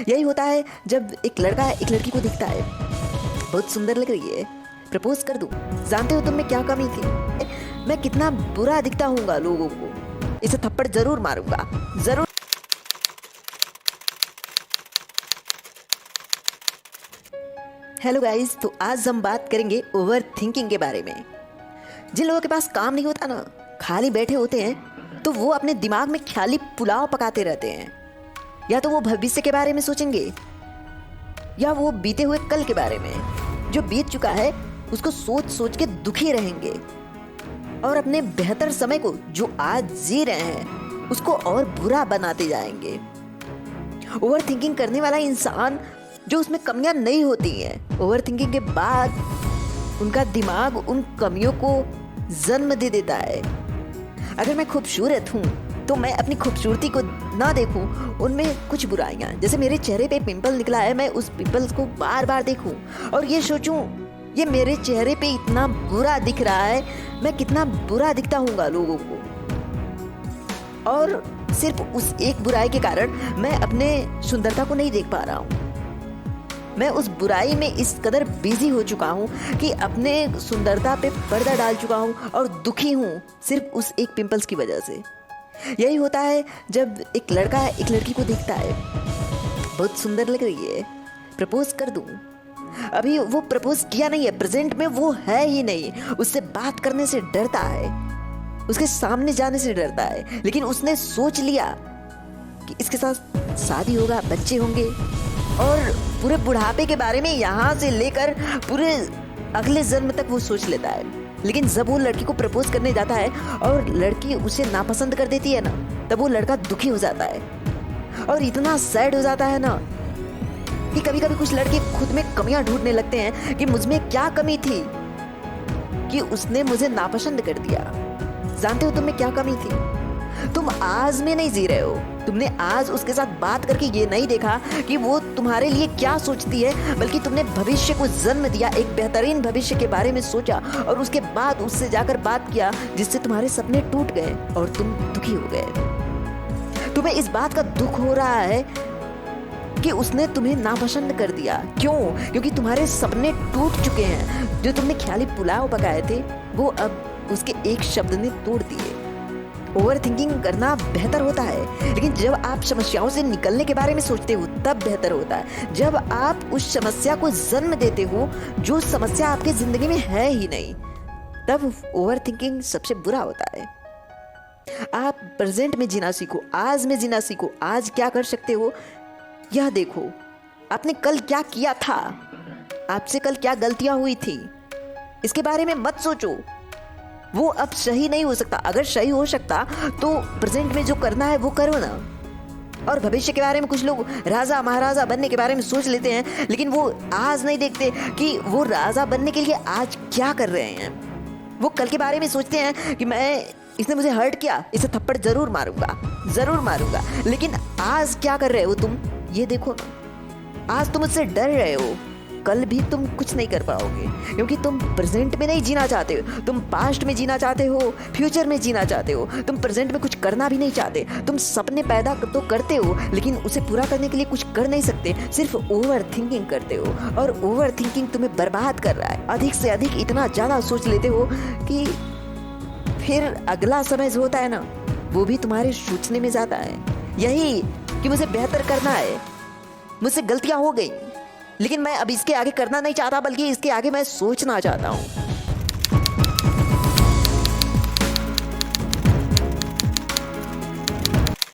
यही होता है जब एक लड़का एक लड़की को दिखता है, बहुत सुंदर लग रही है, प्रपोज कर दूं। जानते हो तुम में क्या कमी थी? मैं कितना बुरा दिखता हूँगा लोगों को, इसे थप्पड़ जरूर मारूंगा, जरूर। हेलो गाइस, तो आज हम बात करेंगे ओवर थिंकिंग के बारे में। जिन लोगों के पास काम नहीं होता ना, खाली बैठे होते हैं, तो वो अपने दिमाग में ख्याली पुलाव पकाते रहते हैं। या तो वो भविष्य के बारे में सोचेंगे, या वो बीते हुए कल के बारे में। जो बीत चुका है उसको सोच सोच के दुखी रहेंगे, और अपने बेहतर समय को जो आज जी रहे हैं उसको और बुरा बनाते जाएंगे। ओवर थिंकिंग करने वाला इंसान जो उसमें कमियां नहीं होती हैं, ओवर थिंकिंग के बाद उनका दिमाग उन कमियों को जन्म दे देता है। अगर मैं खूबसूरत हूँ तो मैं अपनी खूबसूरती को ना देखूं, उनमें कुछ बुराइयां, जैसे मेरे चेहरे पे पिंपल निकला है, मैं उस पिंपल्स को बार बार देखूं और ये सोचूं ये मेरे चेहरे पे इतना बुरा दिख रहा है, मैं कितना बुरा दिखता हूँगा लोगों को। और सिर्फ उस एक बुराई के कारण मैं अपने सुंदरता को नहीं देख पा रहा हूँ। मैं उस बुराई में इस कदर बिजी हो चुका हूँ कि अपने सुंदरता पे पर्दा डाल चुका हूँ और दुखी हूँ सिर्फ उस एक पिंपल्स की वजह से। यही होता है जब एक लड़का एक लड़की को दिखता है, बहुत सुंदर लग रही है, प्रपोज कर दूं। अभी वो प्रपोज किया नहीं है, प्रेजेंट में वो है ही नहीं, उससे बात करने से डरता है, उसके सामने जाने से डरता है। लेकिन उसने सोच लिया कि इसके साथ शादी होगा, बच्चे होंगे, और पूरे बुढ़ापे के बारे में यहाँ से लेकर पूरे अगले जन्म तक वो सोच लेता है। लेकिन जब वो लड़की को प्रपोज करने जाता है और लड़की उसे नापसंद कर देती है ना, तब वो लड़का दुखी हो जाता है और इतना सैड हो जाता है ना कि कभी कभी कुछ लड़के खुद में कमियां ढूंढने लगते हैं कि मुझ में क्या कमी थी कि उसने मुझे नापसंद कर दिया। जानते हो तुम में क्या कमी थी? तुम आज में नहीं जी रहे हो। तुमने आज उसके साथ बात करके ये नहीं देखा कि वो तुम्हारे लिए क्या सोचती है, बल्कि तुमने भविष्य को जन्म दिया, एक बेहतरीन भविष्य के बारे में सोचा और उसके बाद उससे जाकर बात किया, जिससे तुम्हारे सपने टूट गए और तुम दुखी हो गए। तुम्हें इस बात का दुख हो रहा है कि उसने तुम्हें नापसंद कर दिया। क्यों? क्योंकि तुम्हारे सपने टूट चुके हैं। जो तुमने ख्याली पुलाव पकाए थे वो अब उसके एक शब्द ने तोड़ दिए। ओवर थिंकिंग करना बेहतर होता है, लेकिन जब आप समस्याओं से निकलने के बारे में सोचते हो तब बेहतर होता है। जब आप उस समस्या को जन्म देते हो जो समस्या आपकी जिंदगी में है ही नहीं, तब ओवर थिंकिंग सबसे बुरा होता है। आप प्रेजेंट में जीना सीखो, आज में जीना सीखो। आज क्या कर सकते हो यह देखो। आपने कल क्या किया था, आपसे कल क्या गलतियां हुई थी, इसके बारे में मत सोचो। वो अब सही नहीं हो सकता। अगर सही हो सकता तो प्रेजेंट में जो करना है वो करो ना। और भविष्य के बारे में कुछ लोग राजा महाराजा बनने के बारे में सोच लेते हैं, लेकिन वो आज नहीं देखते कि वो राजा बनने के लिए आज क्या कर रहे हैं। वो कल के बारे में सोचते हैं कि इसने मुझे हर्ट किया, इसे थप्पड़ जरूर मारूंगा, जरूर मारूंगा। लेकिन आज क्या कर रहे हो तुम, ये देखो ना। आज तुम मुझसे डर रहे हो, कल भी तुम कुछ नहीं कर पाओगे, क्योंकि तुम प्रेजेंट में नहीं जीना चाहते हो। तुम पास्ट में जीना चाहते हो, फ्यूचर में जीना चाहते हो। तुम प्रेजेंट में कुछ करना भी नहीं चाहते। तुम सपने पैदा तो करते हो, लेकिन उसे पूरा करने के लिए कुछ कर नहीं सकते, सिर्फ ओवर थिंकिंग करते हो। और ओवर थिंकिंग तुम्हें बर्बाद कर रहा है। अधिक से अधिक इतना ज़्यादा सोच लेते हो कि फिर अगला समय जो होता है ना, वो भी तुम्हारे सोचने में जाता है। यही कि मुझे बेहतर करना है, मुझसे गलतियां हो गई, लेकिन मैं अब इसके आगे करना नहीं चाहता, बल्कि इसके आगे मैं सोचना चाहता हूँ।